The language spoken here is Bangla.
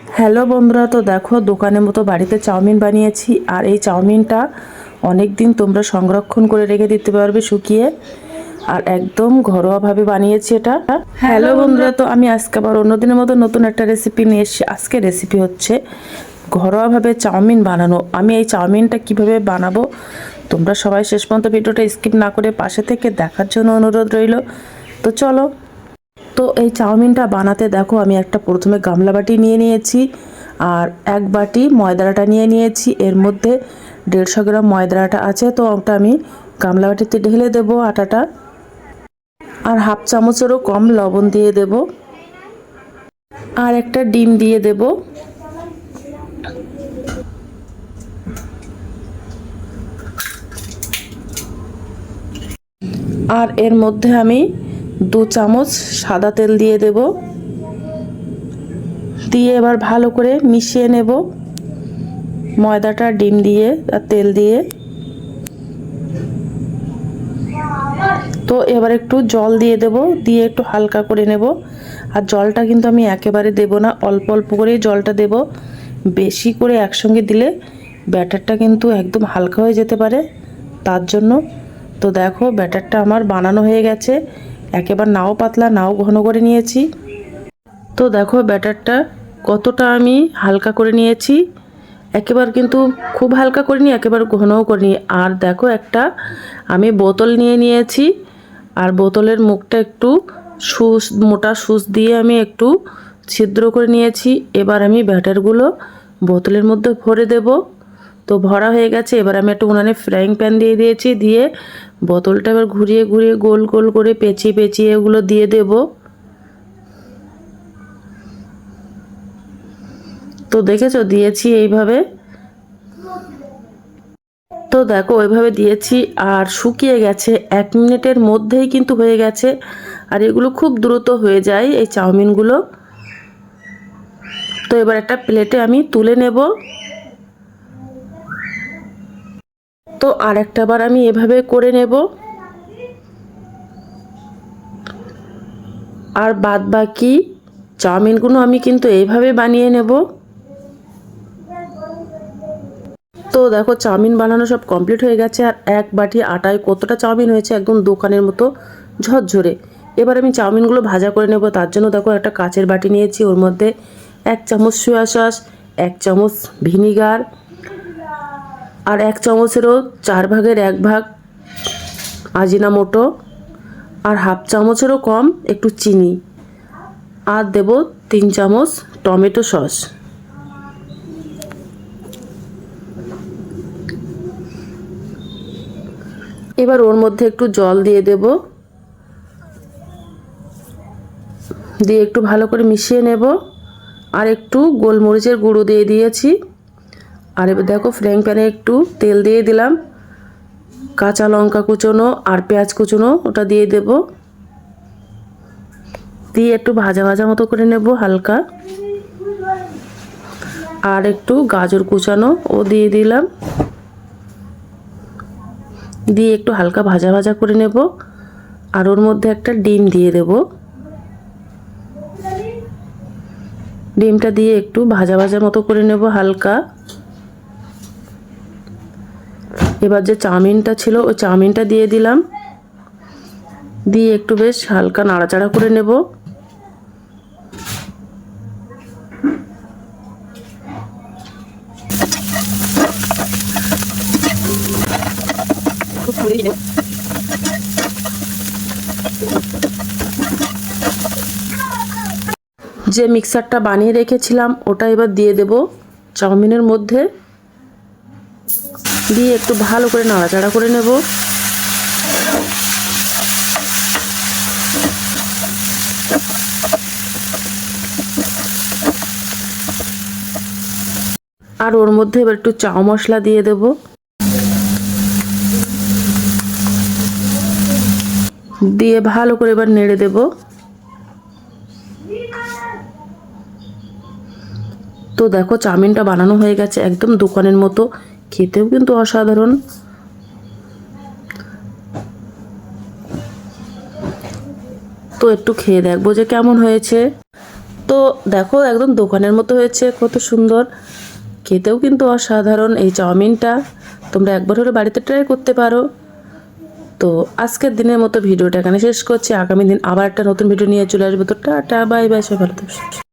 হ্যালো বন্ধুরা, তো দেখো দোকানের মতো বাড়িতে চাউমিন বানিয়েছি। আর এই চাউমিনটা অনেক দিন তোমরা সংরক্ষণ করে রেখে দিতে পারবে শুকিয়ে। আর একদম ঘরোয়াভাবে বানিয়েছি এটা। হ্যালো বন্ধুরা, তো আমি আজকে আবার অন্যদিনের মতো নতুন একটা রেসিপি নিয়ে এসেছি। আজকে রেসিপি হচ্ছে ঘরোয়াভাবে চাউমিন বানানো। আমি এই চাউমিনটা কিভাবে বানাবো তোমরা সবাই শেষ পর্যন্ত ভিডিওটা স্কিপ না করে পাশে থেকে দেখার জন্য অনুরোধ রইল। তো চলো। তো এই চাউমিনটা বানাতে দেখো আমি একটা প্রথমে গামলা বাটি নিয়ে নিয়েছি, আর এক বাটি ময়দা আটা নিয়ে নিয়েছি। এর মধ্যে 150 গ্রাম ময়দা আটা আছে, তো ওটা আমি গামলা বাটিতে ঢেলে দেব আটাটা। আর হাফ চামচেরও কম লবণ দিয়ে দেব, আর একটা ডিম দিয়ে দেব। আর এর মধ্যে আমি 2 চামচ সাদা তেল দিয়ে দেব। দিয়ে এবার ভালো করে মিশিয়ে নেব ময়দাটা ডিম দিয়ে আর তেল দিয়ে। তো এবার একটু জল দিয়ে দেব, দিয়ে একটু হালকা করে নেব। আর জলটা কিন্তু আমি একেবারে দেব না, অল্প অল্প করেই জলটা দেব। বেশি করে একসঙ্গে দিলে ব্যাটারটা কিন্তু একদম হালকা হয়ে যেতে পারে, তার জন্য। তো দেখো ব্যাটারটা আমার বানানো হয়ে গেছে, একেবারে নাও পাতলা নাও ঘন করে নিয়েছি। তো দেখো ব্যাটারটা কতটা আমি হালকা করে নিয়েছি, একেবারে কিন্তু খুব হালকা করিনি, একেবারে ঘনও করিনি। আর দেখো একটা আমি বোতল নিয়ে নিয়েছি, আর বোতলের মুখটা একটু মোটা সুচ দিয়ে আমি একটু ছিদ্র করে নিয়েছি। এবার আমি ব্যাটারগুলো বোতলের মধ্যে ভরে দেব। তো ভরা হয়ে গেছে, এবার আমি একটা উনানে ফ্রাইং প্যান দিয়ে দিয়েছি। দিয়ে বোতলটা এবার ঘুরিয়ে ঘুরিয়ে গোল গোল করে পেঁচিয়ে পেঁচিয়ে এগুলো দিয়ে দেব। তো দেখেছো দিয়েছি এইভাবে। তো দেখো ওইভাবে দিয়েছি, আর শুকিয়ে গেছে, 1 মিনিটের মধ্যেই কিন্তু হয়ে গেছে। আর এগুলো খুব দ্রুত হয়ে যায় এই চাউমিনগুলো। তো এবার একটা প্লেটে আমি তুলে নেব। তো আর একটা বার আমি এভাবে করে নেব, আর বাদ বাকি চাউমিনগুলো আমি কিন্তু এইভাবে বানিয়ে নেব। তো দেখো চাউমিন বানানো সব কমপ্লিট হয়ে গেছে। আর এক বাটি আটায় কতটা চাউমিন হয়েছে, একদম দোকানের মতো ঝরঝরে। এবার আমি চাউমিনগুলো ভাজা করে নেব। তার জন্য দেখো একটা কাচের বাটি নিয়েছি, ওর মধ্যে 1 চামচ সয়া সস, 1 চামচ ভিনিগার, আর 1 চামচেরও 4 ভাগের 1 ভাগ আজিনামোটো, আর হাফ চামচেরও কম একটু চিনি, আর দেব 3 চামচ টমেটো সস। এবার ওর মধ্যে একটু জল দিয়ে দেব, দিয়ে একটু ভালো করে মিশিয়ে নেব। আর একটু গোলমরিচের গুঁড়ো দিয়ে দিয়েছি। আর এবার দেখো ফ্রাইং প্যানে একটু তেল দিয়ে দিলাম, কাঁচা লঙ্কা কুচোনো আর পেঁয়াজ কুচোনো ওটা দিয়ে দেব। দিয়ে একটু ভাজা ভাজা মতো করে নেব হালকা। আর একটু গাজর কুচানো ও দিয়ে দিলাম, দিয়ে একটু হালকা ভাজা ভাজা করে নেব। আর ওর মধ্যে একটা ডিম দিয়ে দেব। ডিমটা দিয়ে একটু ভাজা ভাজা মতো করে নেব হালকা। এবার যে চাউমিনটা ছিল ওই চাউমিনটা দিয়ে দিলাম, দিয়ে একটু বেশ হালকা নাড়াচাড়া করে নেব। যে মিক্সারটা বানিয়ে রেখেছিলাম ওটা এবার দিয়ে দেব চাউমিনের মধ্যে, দিয়ে একটু ভালো করে নাড়াচাড়া করে নেব। আর ওর মধ্যে এবার একটু চাউ মশলা দিয়ে দেব, দিয়ে ভালো করে এবার নেড়ে দেব। তো দেখো চাউমিনটা বানানো হয়ে গেছে, একদম দোকানের মতো, খেতেও কিন্তু অসাধারণ। তো একটু খেয়ে দেখবো যে কেমন হয়েছে। তো দেখো একদম দোকানের মতো হয়েছে, কত সুন্দর, খেতেও কিন্তু অসাধারণ এই চাউমিনটা। তোমরা একবার হলে বাড়িতে ট্রাই করতে পারো। তো আজকের দিনের মতো ভিডিওটা এখানে শেষ করছি। আগামী দিন আবার একটা নতুন ভিডিও নিয়ে চলে আসবো। তো টাটা, বাই বাই, সবাই ভালো থাকো।